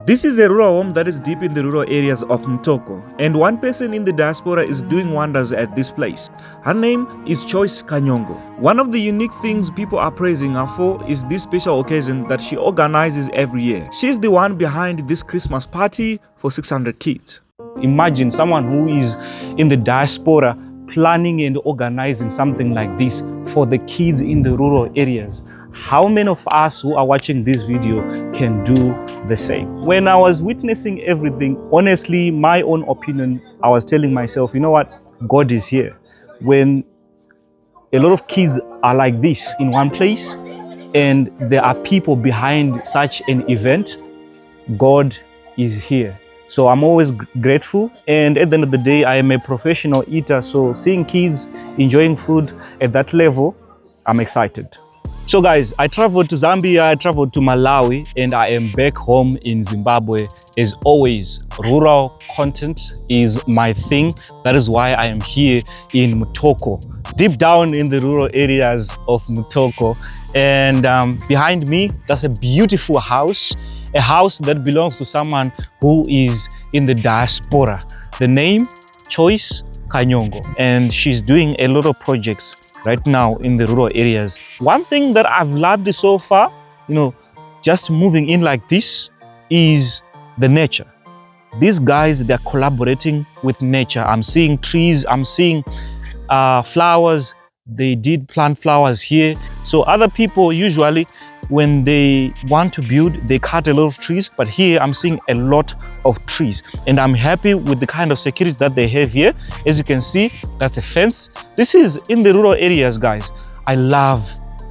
This is a rural home that is deep in the rural areas of Mtoko, and one person in the diaspora is doing wonders at this place. Her name is Choice Kanyongo. One of the unique things people are praising her for is this special occasion that she organizes every year. She's the one behind this Christmas party for 600 kids. Imagine someone who is in the diaspora planning and organizing something like this for the kids in the rural areas. How many of us who are watching this video can do the same? When I was witnessing everything, honestly, my own opinion, I was telling myself, you know what? God is here. When a lot of kids are like this in one place and there are people behind such an event, God is here. So I'm always grateful, and at the end of the day, I am a professional eater, so seeing kids enjoying food at that level, I'm excited. So guys, I traveled to Zambia, I traveled to Malawi, and I am back home in Zimbabwe. As always, rural content is my thing. That is why I am here in Mtoko, deep down in the rural areas of Mtoko. And behind me, that's a beautiful house, a house that belongs to someone who is in the diaspora. The name, Choice Kanyongo, and she's doing a lot of projects right now in the rural areas. One thing that I've loved so far, just moving in like this, is the nature. These guys, they're collaborating with nature. I'm seeing trees, I'm seeing flowers. They did plant flowers here. So other people usually, when they want to build, they cut a lot of trees, but here I'm seeing a lot of trees, and I'm happy with the kind of security that they have here. As you can see, that's a fence. This is in the rural areas, guys. I love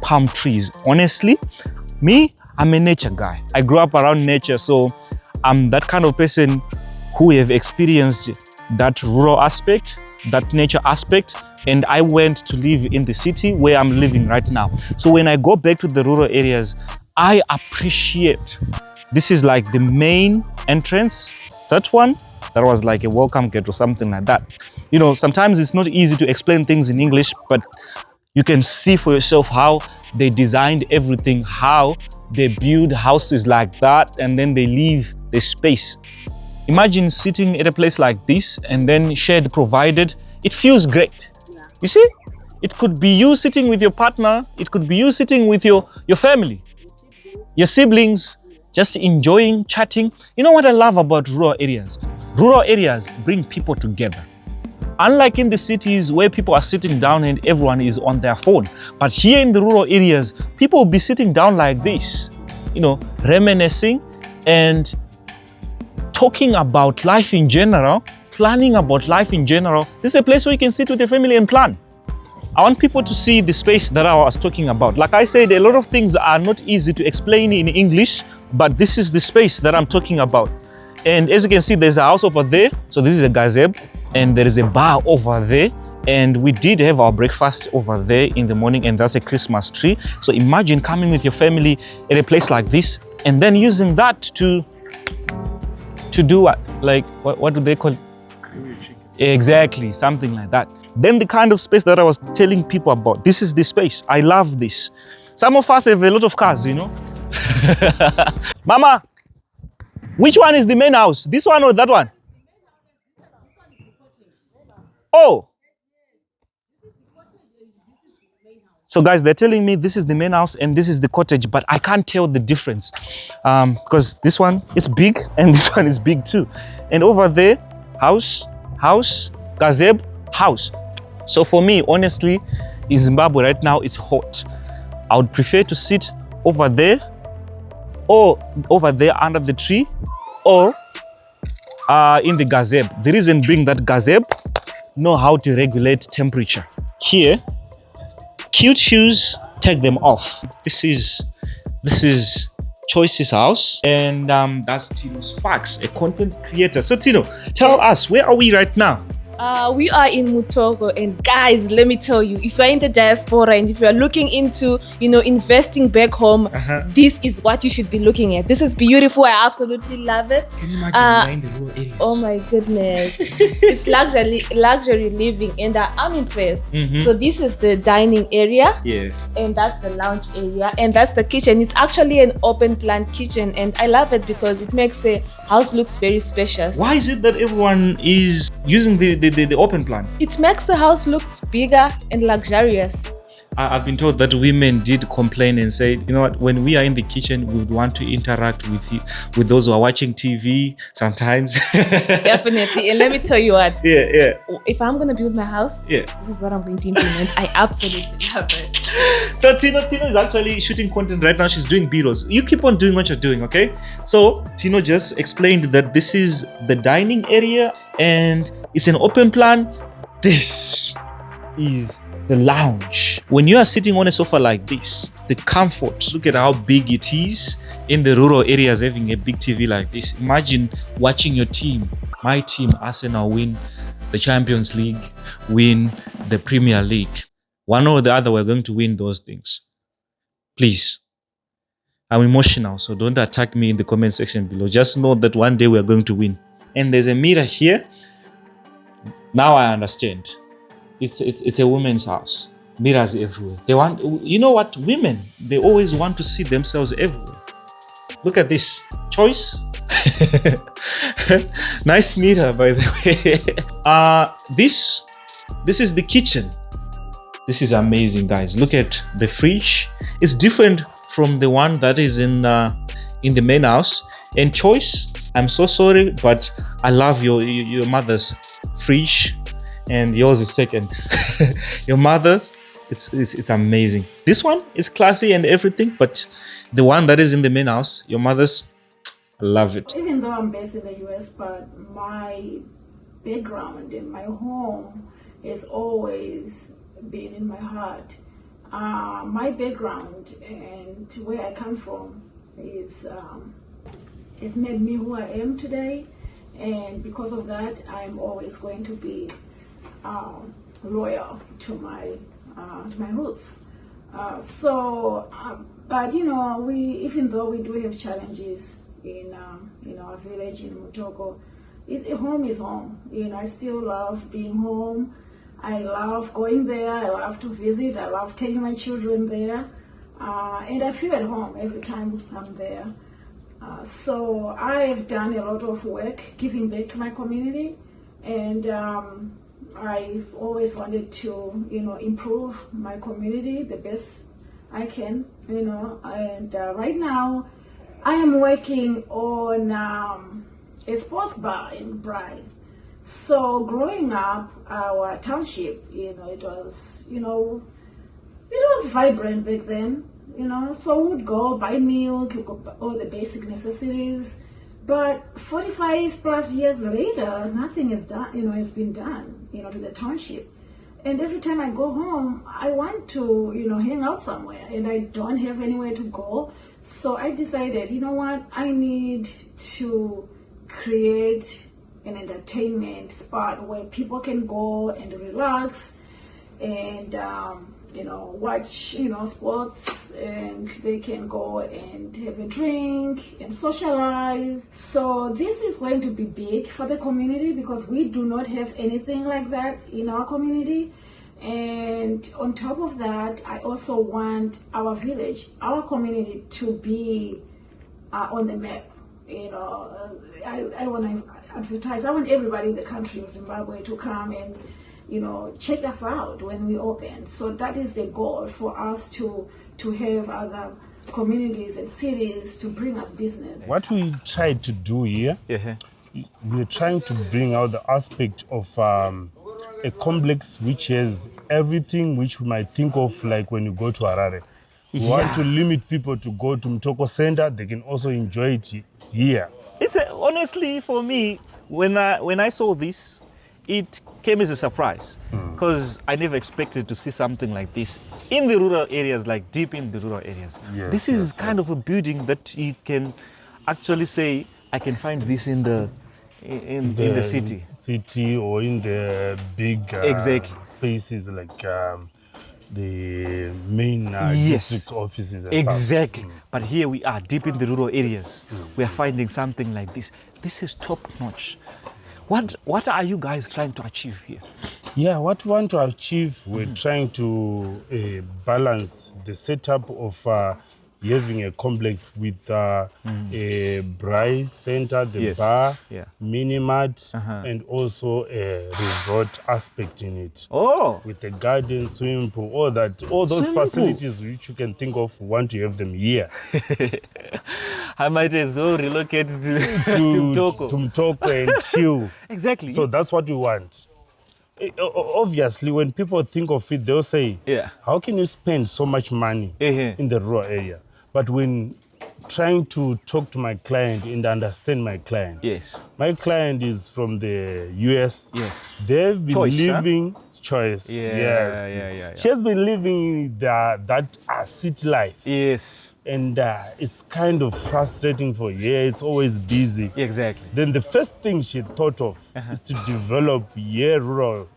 palm trees. Honestly, me, I'm a nature guy. I grew up around nature, so I'm that kind of person who have experienced that rural aspect, that nature aspect, and I went to live in the city where I'm living right now. So when I go back to the rural areas, I appreciate. This is like the main entrance. That one, that was like a welcome gate or something like that. Sometimes it's not easy to explain things in English, but you can see for yourself how they designed everything, how they build houses like that, and then they leave the space. Imagine sitting at a place like this and then shed provided. It feels great. You see, it could be you sitting with your partner, it could be you sitting with your family, your siblings, just enjoying, chatting. You know what I love about rural areas? Rural areas bring people together. Unlike in the cities where people are sitting down and everyone is on their phone. But here in the rural areas, people will be sitting down like this, reminiscing and talking about life in general, planning about life in general. This is a place where you can sit with your family and plan. I want people to see the space that I was talking about. Like I said, a lot of things are not easy to explain in English, but this is the space that I'm talking about. And as you can see, there's a house over there. So this is a gazebo, and there is a bar over there. And we did have our breakfast over there in the morning, and that's a Christmas tree. So imagine coming with your family at a place like this, and then using that to do what? Like, what do they call it? Exactly, something like that. Then the kind of space that I was telling people about, this is the space. I love this. Some of us have a lot of cars, Mama, which one is the main house? This one or that one? Oh. So guys, they're telling me this is the main house and this is the cottage, but I can't tell the difference because this one is big and this one is big too. And over there, house, gazebo, house. So for me, honestly, in Zimbabwe right now, it's hot. I would prefer to sit over there or over there under the tree or in the gazebo. The reason being that gazebo know how to regulate temperature. Here, cute shoes, take them off. This is Choice's house, and that's Tino Sparks, a content creator. So Tino, tell us, where are we right now? We are in Mutoko, and guys, let me tell you, if you're in the diaspora and if you're looking into, investing back home, this is what you should be looking at. This is beautiful. I absolutely love it. Can you imagine in the rural areas? Oh my goodness, it's luxury living, and I'm impressed. So this is the dining area, and that's the lounge area, and that's the kitchen. It's actually an open plan kitchen, and I love it because it makes the house looks very spacious. Why is it that everyone is using the open plan? It makes the house look bigger and luxurious. I've been told that women did complain and say, you know what, when we are in the kitchen, we would want to interact with those who are watching TV sometimes. Definitely. And let me tell you what. Yeah. If I'm going to build my house, this is what I'm going to implement. I absolutely love it. So Tino is actually shooting content right now. She's doing B-rolls. You keep on doing what you're doing, okay? So Tino just explained that this is the dining area and it's an open plan. This is the lounge. When you are sitting on a sofa like this, the comfort, look at how big it is. In the rural areas, having a big TV like this, imagine watching your team, my team, Arsenal, win the Champions League, win the Premier League. One or the other, we're going to win those things. Please. I'm emotional, so don't attack me in the comment section below. Just know that one day we're going to win. And there's a mirror here. Now I understand. It's a woman's house. Mirrors everywhere. They want, you know what? Women, they always want to see themselves everywhere. Look at this choice. Nice mirror, by the way. This is the kitchen. This is amazing, guys. Look at the fridge. It's different from the one that is in the main house. And choice, I'm so sorry, but I love your mother's fridge. And yours is second. Your mother's, it's amazing. This one is classy and everything, but the one that is in the main house, your mother's, I love it. Even though I'm based in the US, but my background and my home has always been in my heart. My background and where I come from is made me who I am today, and because of that, I'm always going to be loyal to my roots. But even though we do have challenges in our village in Mutoko, home is home. I still love being home. I love going there. I love to visit. I love taking my children there, and I feel at home every time I'm there. So I have done a lot of work giving back to my community, and I've always wanted to, improve my community the best I can, and right now I am working on a sports bar in Brai. So growing up, our township, it was vibrant back then, so we would go buy milk, all the basic necessities. But 45 plus years later, nothing is done, has been done, to the township. And every time I go home, I want to, hang out somewhere, and I don't have anywhere to go. So I decided, I need to create an entertainment spot where people can go and relax and, watch, sports, and they can go and have a drink and socialize. So this is going to be big for the community because we do not have anything like that in our community. And on top of that, I also want our village, our community to be on the map. I want to advertise. I want everybody in the country of Zimbabwe to come and check us out when we open. So that is the goal, for us to have other communities and cities to bring us business. What we tried to do here, we're trying to bring out the aspect of a complex which has everything which we might think of like when you go to Harare. We want to limit people to go to Mtoko Center. They can also enjoy it here. It's honestly, for me, when I saw this, it came as a surprise because I never expected to see something like this in the rural areas, like deep in the rural areas. This is kind of a building that you can actually say, I can find this in the in the city. City or in the big Exactly. spaces like the main district offices and exactly. stuff. But here we are, deep in the rural areas. We are finding something like this. This is top notch. What are you guys trying to achieve here? Yeah, what we want to achieve, we're trying to balance the setup of having a complex with a braai center, the bar, mini-mart, and also a resort aspect in it. Oh! With a garden, swimming pool, all those facilities which you can think of, we want to have them here. I might as well relocate to Mtoko and chill. Exactly. So that's what we want. Obviously, when people think of it, they'll say, how can you spend so much money in the rural area? But when trying to talk to my client and understand my client, my client is from the US. They've been living choice. She has been living that city life. And it's kind of frustrating for her. It's always busy. Exactly. Then the first thing she thought of is to develop rural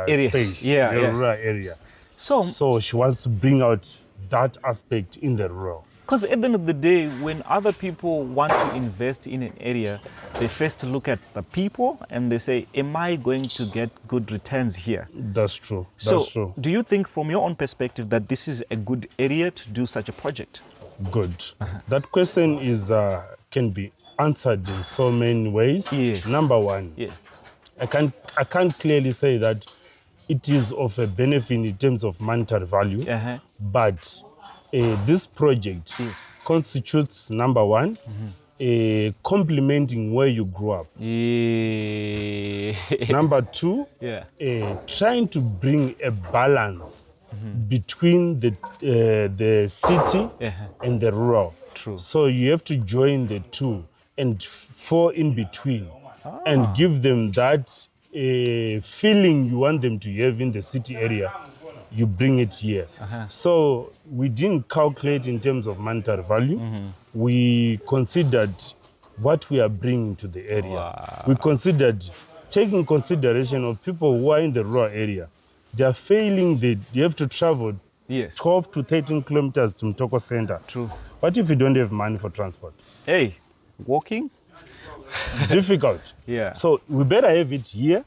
space, rural area. So she wants to bring out that aspect in the rural. Because at the end of the day, when other people want to invest in an area, they first look at the people and they say, am I going to get good returns here? That's true. So do you think from your own perspective that this is a good area to do such a project? Good. That question is can be answered in so many ways. Number one, I can't clearly say that it is of a benefit in terms of monetary value, but this project constitutes, number one, complementing where you grew up. Number two, trying to bring a balance between the city and the rural. So you have to join the two and fall in between and give them that feeling you want them to have in the city area. You bring it here. So we didn't calculate in terms of monetary value. We considered what we are bringing to the area. We considered taking consideration of people who are in the rural area. They are failing, they have to travel 12 to 13 kilometers to Mtoko Center. What if you don't have money for transport? Hey, walking? Difficult. So we better have it here.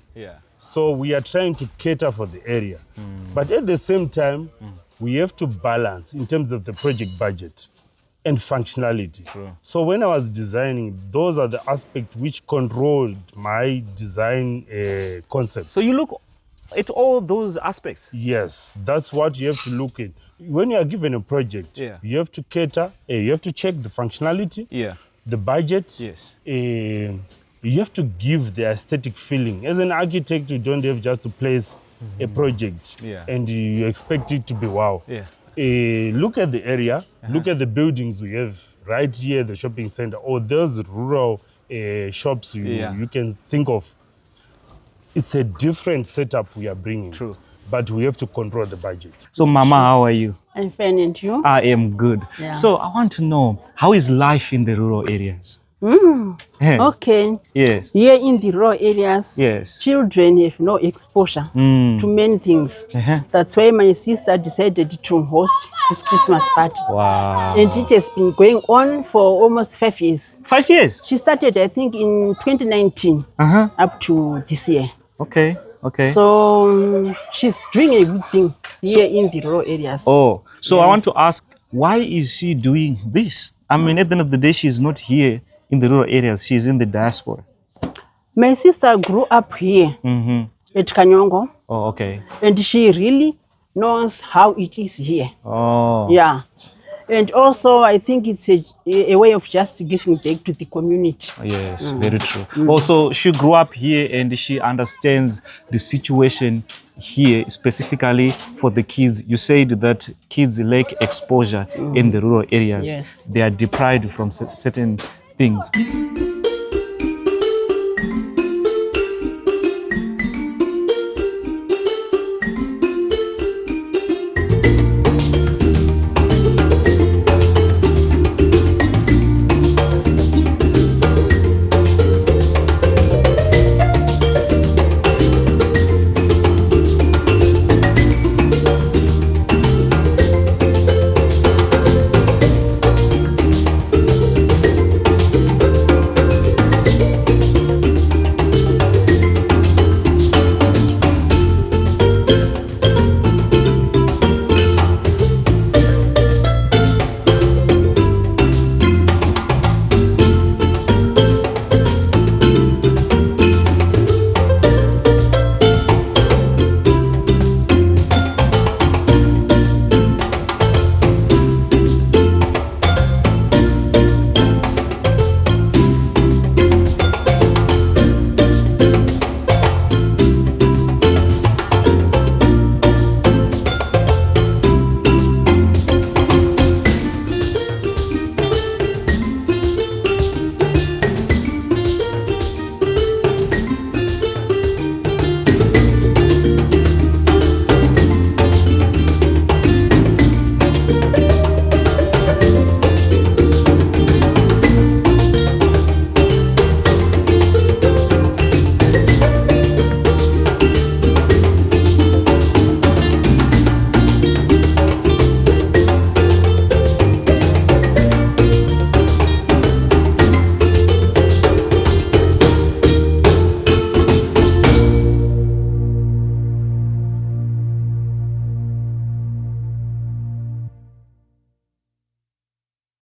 So we are trying to cater for the area. But at the same time, we have to balance in terms of the project budget and functionality. So when I was designing, those are the aspects which controlled my design concept. So you look at all those aspects? Yes, that's what you have to look at. When you are given a project, you have to cater, you have to check the functionality, the budget, you have to give the aesthetic feeling. As an architect, you don't have just to place a project and you expect it to be wow. Look at the area, look at the buildings we have right here, the shopping center, or those rural shops you can think of. It's a different setup we are bringing. But we have to control the budget. So Mama, how are you? I'm fine, and you? I am good. So I want to know, how is life in the rural areas? Okay. Here in the rural areas, children have no exposure to many things. That's why my sister decided to host this Christmas party. And it has been going on for almost 5 years. 5 years? She started, I think, in 2019 up to this year. Okay. So she's doing a good thing here in the rural areas. So I want to ask, why is she doing this? I mean, at the end of the day, she's not here in the rural areas, she's in the diaspora. My sister grew up here at Kanyongo. And she really knows how it is here. And also, I think it's a way of just giving back to the community. Very true. Also, she grew up here and she understands the situation here, specifically for the kids. You said that kids lack exposure in the rural areas. They are deprived from certain things.